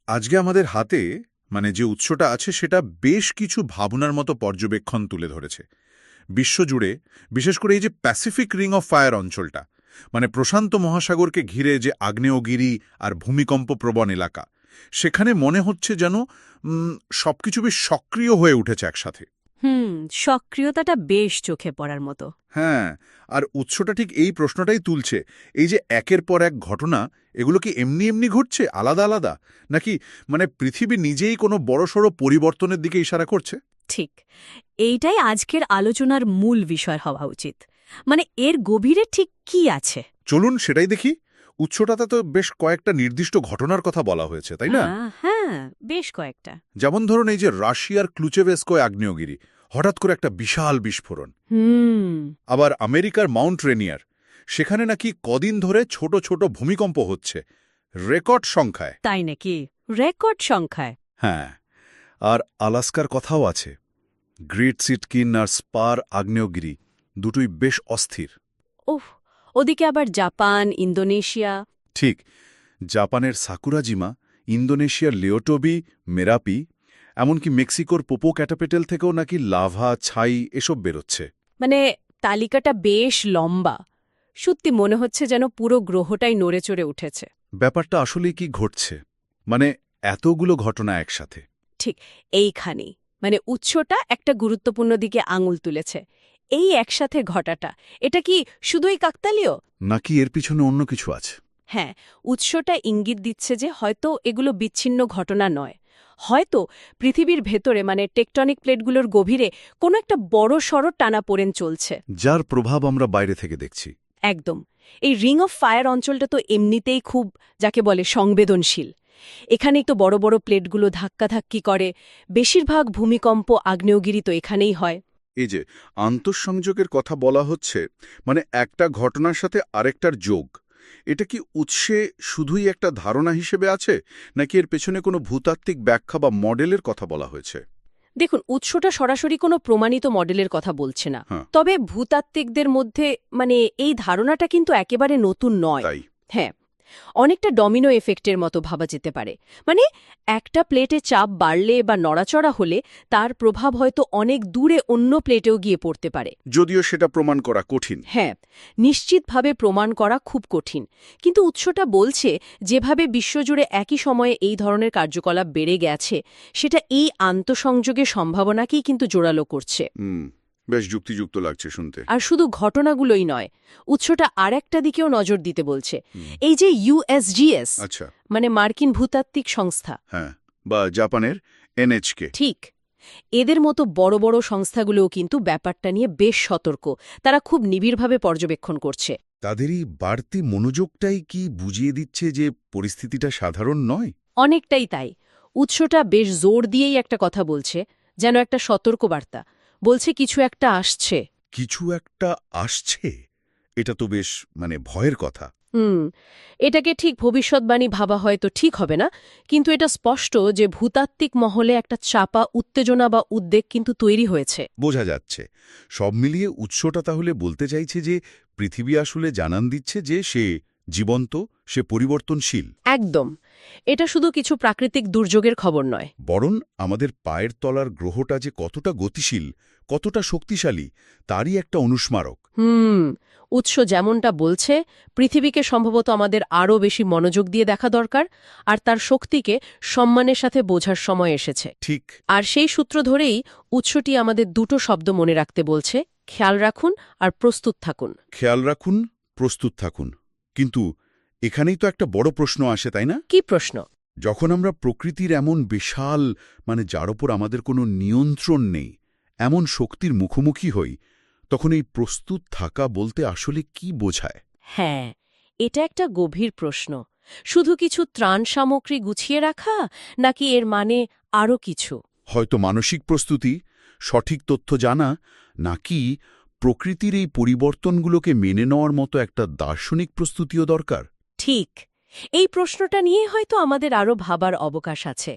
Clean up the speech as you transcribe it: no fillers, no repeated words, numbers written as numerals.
আজকে আমাদের হাতে যে উৎসটা আছে সেটা বেশ কিছু ভাবনার মতো পর্যবেক্ষণ তুলে ধরেছে বিশ্বজুড়ে। বিশেষ করে এই যে প্যাসিফিক রিং অফ ফায়ার অঞ্চলটা, প্রশান্ত মহাসাগরকে ঘিরে যে আগ্নেয়গিরি আর ভূমিকম্প প্রবণ এলাকা, সেখানে মনে হচ্ছে যেন সবকিছু বেশ সক্রিয় হয়ে উঠেছে একসাথে। হুম। সক্রিয়তাটা বেশ চোখে পড়ার মতো। হ্যাঁ, আর উৎসটা ঠিক এই প্রশ্নটাই তুলছে। এই যে একের পর এক ঘটনা, এগুলো কি এমনি এমনি ঘটছে আলাদা আলাদা, নাকি পৃথিবী নিজেই কোনো বড়সড় পরিবর্তনের দিকে ইশারা করছে? ঠিক, এইটাই আজকের আলোচনার মূল বিষয় হওয়া উচিত। এর গভীরে ঠিক কি আছে? চলুন সেটাই দেখি। উৎসটাতে তো বেশ কয়েকটা নির্দিষ্ট ঘটনার কথা বলা হয়েছে, তাই না? হ্যাঁ, বেশ কয়েকটা। যেমন ধরুন এই যে রাশিয়ার ক্লুচেভেস্কো আগ্নেয়গিরি, হঠাৎ করে একটা বিশাল বিস্ফোরণ। হুম। আবার আমেরিকার মাউন্ট রেনিয়ার, সেখানে নাকি কদিন ধরে ছোট ছোট ভূমিকম্প হচ্ছে, রেকর্ড সংখ্যায়। তাই নাকি? রেকর্ড সংখ্যায়? হ্যাঁ, আর আলাস্কার কথাও আছে। গ্রেট সিটকিন আর স্পার আগ্নেয়গিরি দুটোই বেশ অস্থির। ওহ, ওদিকে আবার জাপান, ইন্দোনেশিয়া। ঠিক, জাপানের সাকুরাজিমা, ইন্দোনেশিয়ার লিওটোবি, মেরাপি, এমনকি মেক্সিকোর পোপো ক্যাটাপেটেল থেকেও নাকি লাভা, ছাই এসব বেরোচ্ছে। তালিকাটা বেশ লম্বা। সত্যি মনে হচ্ছে যেন পুরো গ্রহটাই নড়ে চড়ে উঠেছে। ব্যাপারটা আসলেই কি ঘটছে? এতগুলো ঘটনা একসাথে। ঠিক এইখানেই উৎসটা একটা গুরুত্বপূর্ণ দিকে আঙুল তুলেছে। এই একসাথে ঘটাটা, এটা কি শুধুই কাকতালীয়? নাকি এর পিছনে অন্য কিছু আছে? হ্যাঁ, উৎসটা ইঙ্গিত দিচ্ছে যে হয়তো এগুলো বিচ্ছিন্ন ঘটনা নয়। হয়তো পৃথিবীর ভেতরে টেকটনিক প্লেটগুলোর গভীরে কোনো একটা বড় সড় টানাপোড়েন চলছে, যার প্রভাব আমরা বাইরে থেকে দেখছি। একদম। এই রিং অফ ফায়ার অঞ্চলটা তো এমনিতেই খুব, যাকে বলে, সংবেদনশীল। এখানেই তো বড় বড় প্লেটগুলো ধাক্কাধাক্কি করে। বেশিরভাগ ভূমিকম্প, আগ্নেয়গিরি তো এখানেই হয়। এই যে আন্তঃসংযোগের কথা বলা হচ্ছে, একটা ঘটনার সাথে আরেকটার যোগ, এটা কি উৎসে শুধুই একটা ধারণা হিসেবে আছে, নাকি এর পেছনে কোনো ভূতাত্ত্বিক ব্যাখ্যা বা মডেলের কথা বলা হয়েছে? দেখুন, উৎসটা সরাসরি কোনো প্রমাণিত মডেলের কথা বলছে না। হ্যাঁ। তবে ভূতাত্ত্বিকদের মধ্যে এই ধারণাটা কিন্তু একেবারে নতুন নয়। তাই? হ্যাঁ, অনেকটা ডমিনো এফেক্টের মতো ভাবা যেতে পারে। একটা প্লেটে চাপ বাড়লে বা নড়াচড়া হলে তার প্রভাব হয়তো অনেক দূরে অন্য প্লেটেও গিয়ে পড়তে পারে। যদিও সেটা প্রমাণ করা কঠিন। হ্যাঁ, নিশ্চিতভাবে প্রমাণ করা খুব কঠিন। কিন্তু উৎসটা বলছে যেভাবে বিশ্বজুড়ে একই সময়ে এই ধরনের কার্যকলাপ বেড়ে গেছে, সেটা এই আন্তঃসংযোগের সম্ভাবনাকেই কিন্তু জোরালো করছে। বেশ যুক্তিযুক্ত লাগছে শুনতে। আর শুধু ঘটনাগুলোই নয়, উৎসটা আরেকটা দিকেও নজর দিতে বলছে। এই যে ইউএসজিএস, আচ্ছা। মার্কিন ভূতাত্ত্বিক সংস্থা। হ্যাঁ, বা জাপানের এনএইচকে। ঠিক, এদের মতো বড় বড় সংস্থাগুলোও কিন্তু ব্যাপারটা নিয়ে বেশ সতর্ক। তারা খুব নিবিড়ভাবে পর্যবেক্ষণ করছে। তাদেরই বাড়তি মনোযোগটাই কি বুঝিয়ে দিচ্ছে যে পরিস্থিতিটা সাধারণ নয়? অনেকটাই তাই। উৎসটা বেশ জোর দিয়েই একটা কথা বলছে, যেন একটা সতর্কবার্তা। বলছে কিছু একটা আসছে। কিছু একটা আসছে, এটা তো বেশ ভয়ের কথা। হুম, এটাকে ঠিক ভবিষ্যৎবাণী ভাবা হয়তো ঠিক হবে না, কিন্তু এটা স্পষ্ট যে ভূতাত্ত্বিক মহলে একটা চাপা উত্তেজনা বা উদ্বেগ কিন্তু তৈরি হয়েছে। বোঝা যাচ্ছে। সব মিলিয়ে উৎসটা তাহলে বলতে চাইছে যে পৃথিবী আসলে জানান দিচ্ছে যে সে জীবন্ত, সে পরিবর্তনশীল। একদম। এটা শুধু কিছু প্রাকৃতিক দুর্যোগের খবর নয়। বরং আমাদের পায়ের তলার গ্রহটা যে কতটা গতিশীল, কতটা শক্তিশালী, তারই একটা অনুস্মারক। উৎস যেমনটা বলছে, পৃথিবীকে সম্ভবত আমাদের আরও বেশি মনোযোগ দিয়ে দেখা দরকার, আর তার শক্তিকে সম্মানের সাথে বোঝার সময় এসেছে। ঠিক। আর সেই সূত্র ধরেই উৎসটি আমাদের দুটো শব্দ মনে রাখতে বলছে: খেয়াল রাখুন আর প্রস্তুত থাকুন। খেয়াল রাখুন, প্রস্তুত থাকুন। কিন্তু এখানেই তো একটা বড় প্রশ্ন আসে, তাই না? কি প্রশ্ন? যখন আমরা প্রকৃতির এমন বিশাল, যার ওপর আমাদের কোনো নিয়ন্ত্রণ নেই, এমন শক্তির মুখোমুখি হই, তখন এই প্রস্তুত থাকা বলতে আসলে কি বোঝায়? হ্যাঁ, এটা একটা গভীর প্রশ্ন। শুধু কিছু ত্রাণ সামগ্রী গুছিয়ে রাখা, নাকি এর আরও কিছু? হয়তো মানসিক প্রস্তুতি, সঠিক তথ্য জানা, নাকি প্রকৃতির এই পরিবর্তনগুলোকে মেনে নেওয়ার মতো একটা দার্শনিক প্রস্তুতিও দরকার? ঠিক, এই প্রশ্নটা নিয়ে হয়তো আমাদের আরও ভাবার অবকাশ আছে।